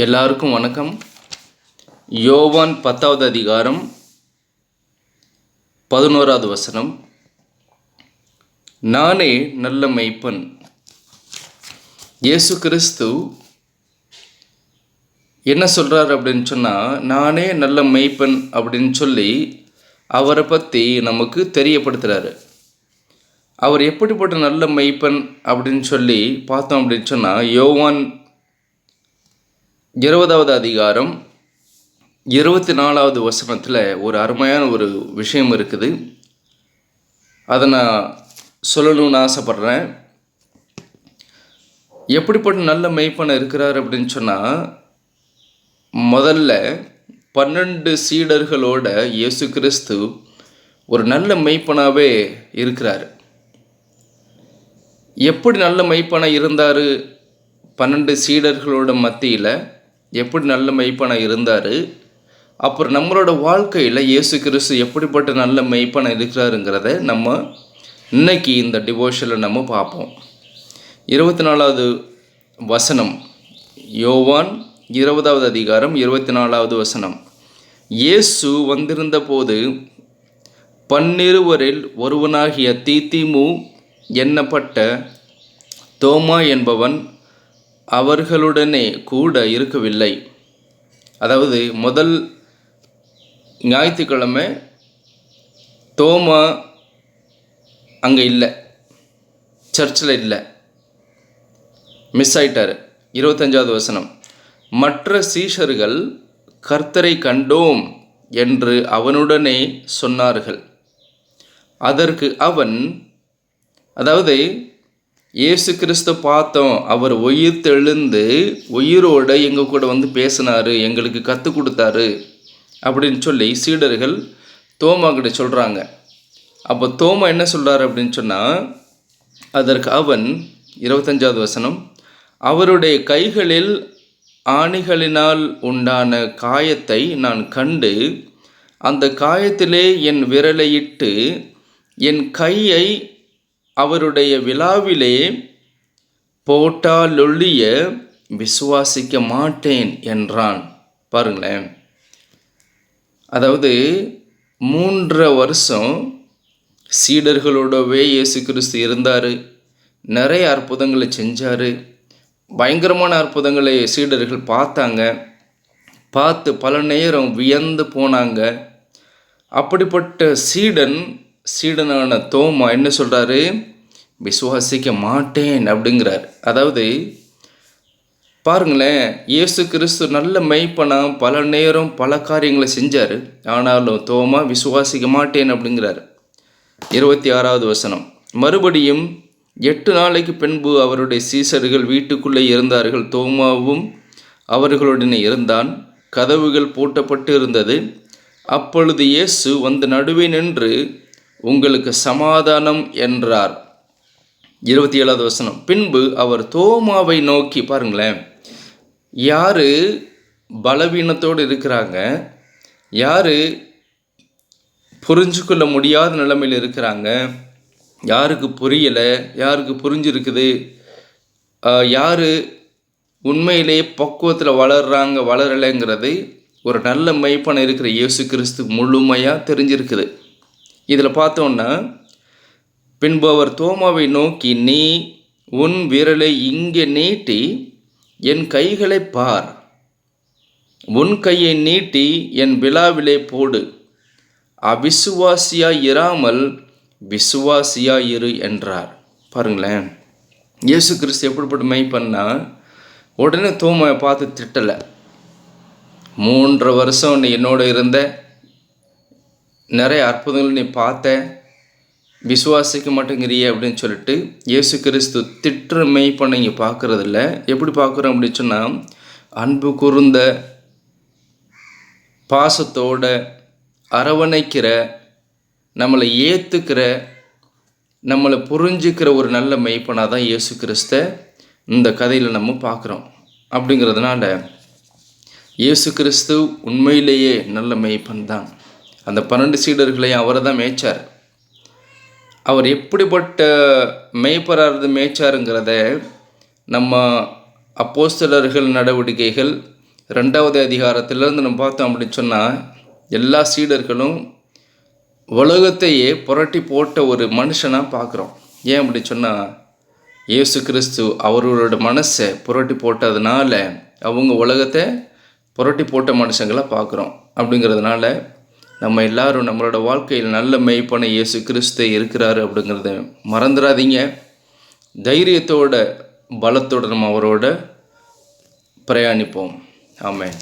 எல்லாருக்கும் வணக்கம். யோவான் 10வது அதிகாரம் 11வது வசனம். நானே நல்ல மேய்ப்பன். இயேசு கிறிஸ்து என்ன சொல்கிறார் அப்படின்னு சொன்னால், நானே நல்ல மேய்ப்பன் அப்படின்னு சொல்லி அவரை பற்றி நமக்கு தெரியப்படுத்துகிறாரு. அவர் எப்படிப்பட்ட நல்ல மேய்ப்பன் அப்படின்னு சொல்லி பார்த்தோம் அப்படின்னு சொன்னால், யோவான் 20வது அதிகாரம் 24வது வசனத்தில் ஒரு அருமையான ஒரு விஷயம் இருக்குது. அதை நான் சொல்லணும்னு ஆசைப்பட்றேன். எப்படிப்பட்ட நல்ல மேய்ப்பன் இருக்கிறார் அப்படின்னு சொன்னால், முதல்ல 12 சீடர்களோட இயேசு கிறிஸ்து ஒரு நல்ல மேய்ப்பனாகவே இருக்கிறார். எப்படி நல்ல மேய்ப்பனாக இருந்தார்? 12 சீடர்களோட மத்தியில் எப்படி நல்ல மேய்ப்பனாக இருந்தார்? அப்புறம் நம்மளோட வாழ்க்கையில் இயேசு கிறிஸ்து எப்படிப்பட்ட நல்ல மேய்ப்பனாக இருக்கிறாருங்கிறத நம்ம இன்னைக்கு இந்த டிவோஷனில் நம்ம பார்ப்போம். 24வது வசனம், யோவான் 20வது அதிகாரம் 24வது வசனம். இயேசு வந்திருந்த போது 12 ஒருவனாகிய தீத்திமு எண்ணப்பட்ட தோமா என்பவன் அவர்களுடனே கூட இருக்கவில்லை. அதாவது முதல் ஞாயிற்றுக்கிழமை தோமா அங்கே இல்லை, சர்ச்சில் இல்லை, மிஸ் ஆயிட்டார். 25வது வசனம். மற்ற சீஷர்கள் கர்த்தரை கண்டோம் என்று அவனுடனே சொன்னார்கள். அதற்கு அவன், அதாவது இயேசு கிறிஸ்து பார்த்தோம், அவர் உயிர் தெழுந்து உயிரோட எங்கள் கூட வந்து பேசினார், எங்களுக்கு கற்றுக் கொடுத்தாரு அப்படின்னு சொல்லி சீடர்கள் தோமா கிட்ட சொல்கிறாங்க. அப்போ தோமா என்ன சொல்கிறார் அப்படின்னு சொன்னால், அதற்கு அவன் 25வது வசனம், அவருடைய கைகளில் ஆணிகளினால் உண்டான காயத்தை நான் கண்டு அந்த காயத்திலே என் விரலையிட்டு என் கையை அவருடைய விழாவிலே போட்டாலொழிய விசுவாசிக்க மாட்டேன் என்றான். பாருங்களேன், அதாவது 3 வருஷம் சீடர்களோடவே இயேசு கிறிஸ்து இருந்தார். நிறைய அற்புதங்களை செஞ்சார். பயங்கரமான அற்புதங்களை சீடர்கள் பார்த்தாங்க. பார்த்து பல நேரம் வியந்து போனாங்க. அப்படிப்பட்ட சீடனான தோமா என்ன சொல்கிறாரு? விசுவாசிக்க மாட்டேன் அப்படிங்கிறார். அதாவது பாருங்களேன், இயேசு கிறிஸ்து நல்ல மேய்ப்பனா பல நேரம் பல காரியங்களை செஞ்சார். ஆனாலும் தோமா விசுவாசிக்க மாட்டேன் அப்படிங்கிறார். 26வது வசனம். மறுபடியும் 8 நாளைக்கு பின்பு அவருடைய சீசர்கள் வீட்டுக்குள்ளே இருந்தார்கள். தோமாவும் அவர்களுடனே இருந்தான். கதவுகள் பூட்டப்பட்டு இருந்தது. அப்பொழுது இயேசு வந்து நடுவே நின்று, உங்களுக்கு சமாதானம் என்றார். 27வது வசனம். பின்பு அவர் தோமாவை நோக்கி, பாருங்களேன், யார் பலவீனத்தோடு இருக்கிறாங்க, யார் புரிஞ்சுக்கொள்ள முடியாத நிலைமையில் இருக்கிறாங்க, யாருக்கு புரியலை, யாருக்கு புரிஞ்சிருக்குது, யார் உண்மையிலேயே பக்குவத்தில் வளரலைங்கிறது ஒரு நல்ல மேய்ப்பனை இருக்கிற இயேசு கிறிஸ்து முழுமையாக தெரிஞ்சிருக்குது. இதில் பார்த்தோன்னா, பின்பு அவர் தோமாவை நோக்கி, நீ உன் விரலை இங்கே நீட்டி என் கைகளை பார், உன் கையை நீட்டி என் விழாவிலே போடு, அவிசுவாசியாய் இராமல் விசுவாசியாய் இரு என்றார். பாருங்களேன், இயேசு கிறிஸ்து எப்படிப்பட்ட மேய்ப்பன்னா, உடனே தோமாவை பார்த்து திட்டலை. 3 வருஷம் நீ என்னோட இருந்த, நிறைய அற்புதங்கள் நீ பார்த்த, விசுவாசிக்க மாட்டேங்கிறிய அப்படின்னு சொல்லிட்டு இயேசு கிறிஸ்து திட்டுற மேய்ப்பனை இங்கே பார்க்குறதில்ல. எப்படி பார்க்குறோம் அப்படின்னு சொன்னால், அன்பு கூர்ந்த பாசத்தோட அரவணைக்கிற, நம்மளை ஏற்றுக்கிற, நம்மளை புரிஞ்சுக்கிற ஒரு நல்ல மேய்ப்பனாக தான் இயேசு கிறிஸ்தை இந்த கதையில் நம்ம பார்க்குறோம். அப்படிங்கிறதுனால இயேசு கிறிஸ்து உண்மையிலேயே நல்ல மேய்ப்பன் தான். அந்த 12 சீடர்களையும் அவரை தான் மேய்ச்சார். அவர் எப்படிப்பட்ட மேய்ப்பராக மேய்ச்சாருங்கிறத நம்ம அப்போஸ்தலர்கள் நடவடிக்கைகள் 2வது அதிகாரத்திலிருந்து நம்ம பார்த்தோம் அப்படின்னு சொன்னால், எல்லா சீடர்களும் உலகத்தையே புரட்டி போட்ட ஒரு மனுஷனாக பார்க்குறோம். ஏன் அப்படி சொன்னால், இயேசு கிறிஸ்து அவர்களோட மனசை புரட்டி போட்டதுனால அவங்க உலகத்தை புரட்டி போட்ட மனுஷங்களாக பார்க்குறோம். அப்படிங்கிறதுனால நம்ம எல்லாரும் நம்மளோட வாழ்க்கையில் நல்ல மெய்ப்பன இயேசு கிறிஸ்து இருக்கிறாரு அப்படிங்கிறத மறந்துடாதீங்க. தைரியத்தோட பலத்தோடு நம்ம அவரோட பிரயாணிப்போம். ஆமென்.